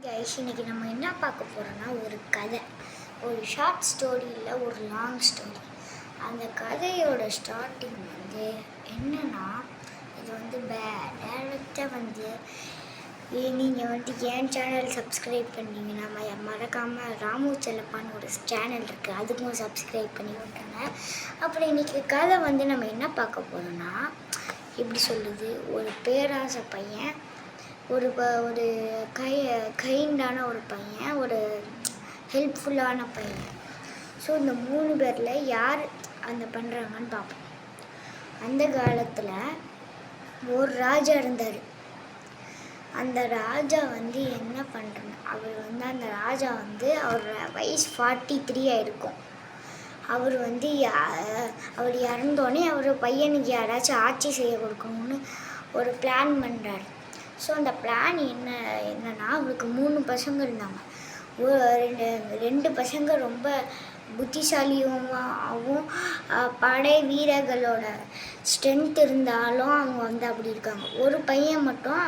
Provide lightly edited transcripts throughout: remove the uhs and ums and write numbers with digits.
Guys, இன்னைக்கு நம்ம என்ன பார்க்க போகிறோன்னா ஒரு கதை, ஒரு ஷார்ட் ஸ்டோரி இல்லை, ஒரு லாங் ஸ்டோரி. அந்த கதையோட ஸ்டார்டிங் என்னன்னா, இது டேரக்டாக நீங்கள் என் சேனல் சப்ஸ்கிரைப் பண்ணிங்கன்னா மறக்காமல் ராமு செல்லப்பான்னு ஒரு சேனல் இருக்குது, அதுக்கும் சப்ஸ்கிரைப் பண்ணி விட்டுருங்க. அப்புறம் இன்றைக்கி கதை நம்ம என்ன பார்க்க போகிறோன்னா, எப்படி சொல்லுது, ஒரு பேராசை பையன், ஒரு கைண்டான ஒரு பையன், ஒரு ஹெல்ப்ஃபுல்லான பையன். ஸோ இந்த 3 பேரில் யார் அந்த பண்ணுறாங்கன்னு பார்ப்போம். அந்த காலத்தில் ஒரு ராஜா இருந்தார். அந்த ராஜா என்ன பண்ணுறேன், அந்த ராஜா அவர் வயசு 43 ஆகிருக்கும். அவர் அவர் இறந்தோடனே அவர் பையனுக்கு யாராச்சும் ஆட்சி செய்ய கொடுக்கணும்னு ஒரு பிளான் பண்ணுறாரு. ஸோ அந்த பிளான் என்னன்னா, அவருக்கு 3 பசங்க இருந்தாங்க. ரெண்டு பசங்க ரொம்ப புத்திசாலியாகவும் படை வீரர்களோட ஸ்ட்ரென்த் இருந்தாலும் அவங்க அப்படி இருக்காங்க. ஒரு பையன் மட்டும்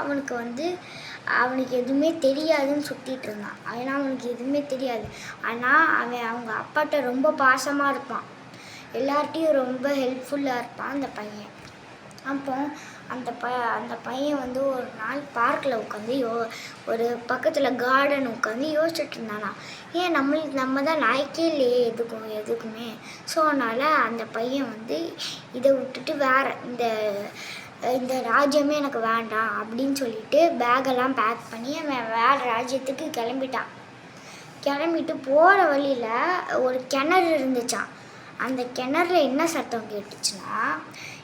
அவனுக்கு எதுவுமே தெரியாதுன்னு சுற்றிட்டு இருந்தான். ஏன்னா அவனுக்கு எதுவுமே தெரியாது. ஆனால் அவங்க அப்பாட்ட ரொம்ப பாசமாக இருப்பான், எல்லார்ட்டையும் ரொம்ப ஹெல்ப்ஃபுல்லாக இருப்பான் அந்த பையன். அப்போ அந்த பையன் ஒரு நாள் பார்க்கில் உட்காந்து ஒரு பக்கத்தில் கார்டன் உட்காந்து யோசிச்சுட்டு இருந்தானா, ஏன் நம்ம தான் லாய்க்கே இல்லையே எதுக்குமே. ஸோ அதனால் அந்த பையன் இதை விட்டுட்டு இந்த ராஜ்யமே எனக்கு வேண்டாம் அப்படின்னு சொல்லிட்டு பேக்கெல்லாம் பேக் பண்ணி அவன் வேறு ராஜ்யத்துக்கு கிளம்பிட்டான். கிளம்பிட்டு போகிற வழியில் ஒரு கிணறு இருந்துச்சான். அந்த கிணறுல என்ன சத்தம் கேட்டுச்சுன்னா,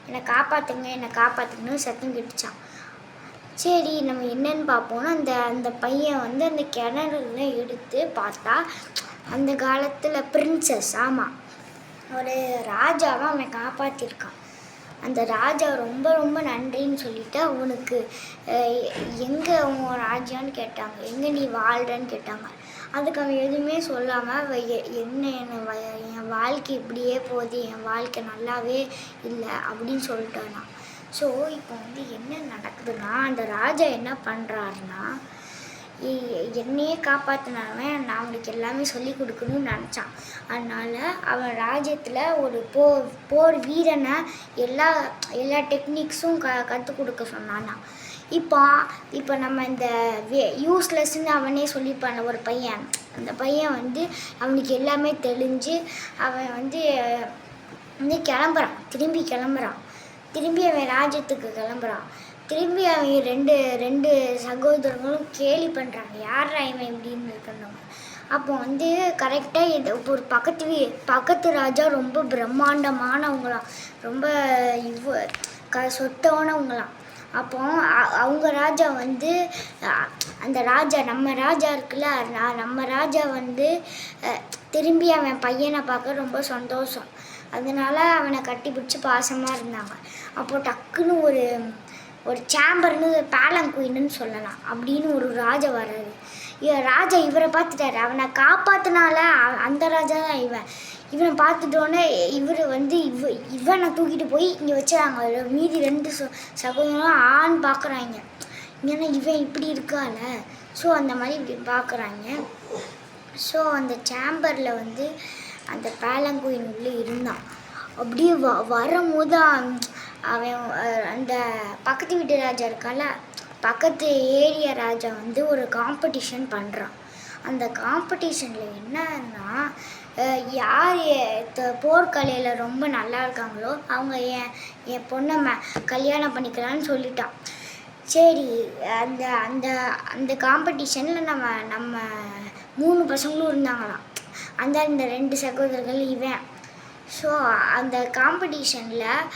என்னை காப்பாற்றுங்கன்னு சத்தம் கேட்டுச்சான். சரி, நம்ம என்னன்னு பார்ப்போம்னு அந்த பையன் அந்த கிணறுல எடுத்து பார்த்தா, அந்த காலத்தில் பிரின்சஸ், ஆமாம், ஒரு ராஜாவை அவன் காப்பாற்றிருக்கான். அந்த ராஜா ரொம்ப ரொம்ப நன்றின்னு சொல்லிட்டு அவனுக்கு எங்கே உன் ராஜ்யான்னு கேட்டாங்க, எங்கே நீ வாழ்கிறன்னு கேட்டாங்க. அதுக்கு அவன் எதுவுமே சொல்லாமல் என் வாழ்க்கை இப்படியே போகுது, என் வாழ்க்கை நல்லாவே இல்லை அப்படின்னு சொல்லிட்டானா. ஸோ இப்போ என்ன நடக்குதுன்னா, அந்த ராஜா என்ன பண்ணுறாருன்னா, என்னையே காப்பாற்றினவன் நான் அவனுக்கு எல்லாமே சொல்லி கொடுக்கணும்னு நினச்சான். அதனால் அவன் ராஜ்யத்தில் ஒரு போர் வீரனை எல்லா டெக்னிக்ஸும் கற்றுக் கொடுக்க சொன்னானா. இப்போ நம்ம இந்த யூஸ்லெஸ்ன்னு அவனே சொல்லிப்பான ஒரு பையன், அந்த பையன் அவனுக்கு எல்லாமே தெளிஞ்சு அவன் கிளம்புறான். திரும்பி அவன் ராஜ்யத்துக்கு கிளம்புறான். திரும்பி அவங்க ரெண்டு சகோதரர்களும் கேலி பண்ணுறாங்க, யாரா இவன் இப்படின்னு இருக்கணும். அப்போ கரெக்டாக ஒரு பக்கத்து ராஜா ரொம்ப பிரம்மாண்டமானவங்களாம், ரொம்ப சொத்தவனவங்களாம். அப்போ அவங்க ராஜா அந்த ராஜா, நம்ம ராஜா இருக்குல்ல, நம்ம ராஜா திரும்பி அவன் பையனை பார்க்க ரொம்ப சந்தோஷம். அதனால அவனை கட்டி பிடிச்சி பாசமாக இருந்தாங்க. அப்போ டக்குன்னு ஒரு சேம்பர்னு பேலங்குயின்னு சொல்லலாம் அப்படின்னு ஒரு ராஜா வர்றாரு. ராஜா இவரை பார்த்துட்டாரு. அவனை காப்பாற்றினால அந்த ராஜா தான் இவனை பார்த்துட்டோன்னே இவர் இவனை தூக்கிட்டு போய் இங்கே வச்சுறாங்க. மீதி 2 சகோதரங்களும் ஆண் பார்க்குறாங்க, ஏன்னா இவன் இப்படி இருக்கால. ஸோ அந்த மாதிரி இப்படி பார்க்குறாங்க. ஸோ அந்த சேம்பரில் அந்த பேலங்குயின் உள்ளே இருந்தான். அப்படியே வரும்போது அவன் அந்த பக்கத்து வீட்டு ராஜா இருக்கால, பக்கத்து ஏரியா ராஜா ஒரு காம்படிஷன் பண்ணுறான். அந்த காம்படிஷனில் என்னன்னா, யார் போர்க்கலையில் ரொம்ப நல்லா இருக்காங்களோ அவங்க என் பொண்ணை கல்யாணம் பண்ணிக்கலான்னு சொல்லிட்டான். சரி, அந்த காம்படிஷனில் நம்ம 3 பசங்களும் இருந்தாங்களாம். இந்த 2 சகோதரர்கள் இவன். ஸோ அந்த காம்படிஷனில்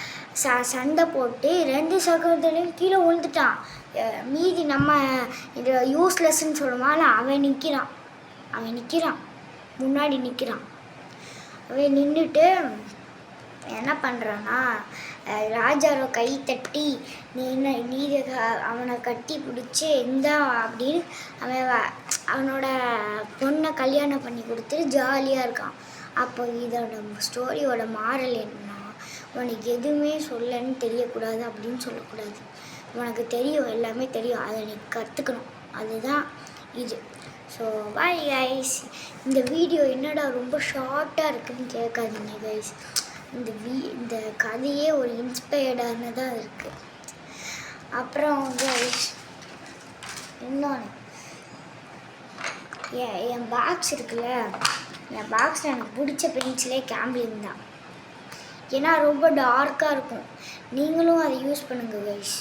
சண்டை போட்டு 2 சகோதரர்களையும் கீழே விழுந்துட்டான். மீதி நம்ம இது யூஸ்லெஸ்ன்னு சொல்லுவாள், அவன் நிற்கிறான், முன்னாடி நிற்கிறான். அவன் நின்றுட்டு என்ன பண்ணுறான்னா, ராஜாவை கை தட்டி நீ அவனை கட்டி பிடிச்சி அப்படின்னு அவனோட பொண்ணை கல்யாணம் பண்ணி கொடுத்துட்டு ஜாலியாக இருக்கான். அப்போ இதோட ஸ்டோரியோட மாரல் என்னன்னா, உனக்கு எதுவுமே சொல்லன்னு தெரியக்கூடாது அப்படின்னு சொல்லக்கூடாது. உனக்கு தெரியும், எல்லாமே தெரியும், அதை நீ கற்றுக்கணும். அதுதான் இது. So bye guys. இந்த வீடியோ என்னடா ரொம்ப ஷார்ட்டாக இருக்குதுன்னு கேட்காதீங்க கைஸ். இந்த கதையே ஒரு இன்ஸ்பயர்டானதாக இருக்குது. அப்புறம் கைஸ் இன்னொன்று, என் பாக்ஸ் இருக்குல்ல, என் பாக்ஸில் எனக்கு பிடிச்ச பென்சிலே கேம்லின் தான். ஏன்னா ரொம்ப டார்க்காக இருக்கும். நீங்களும் அதை யூஸ் பண்ணுங்கள் கைஸ்.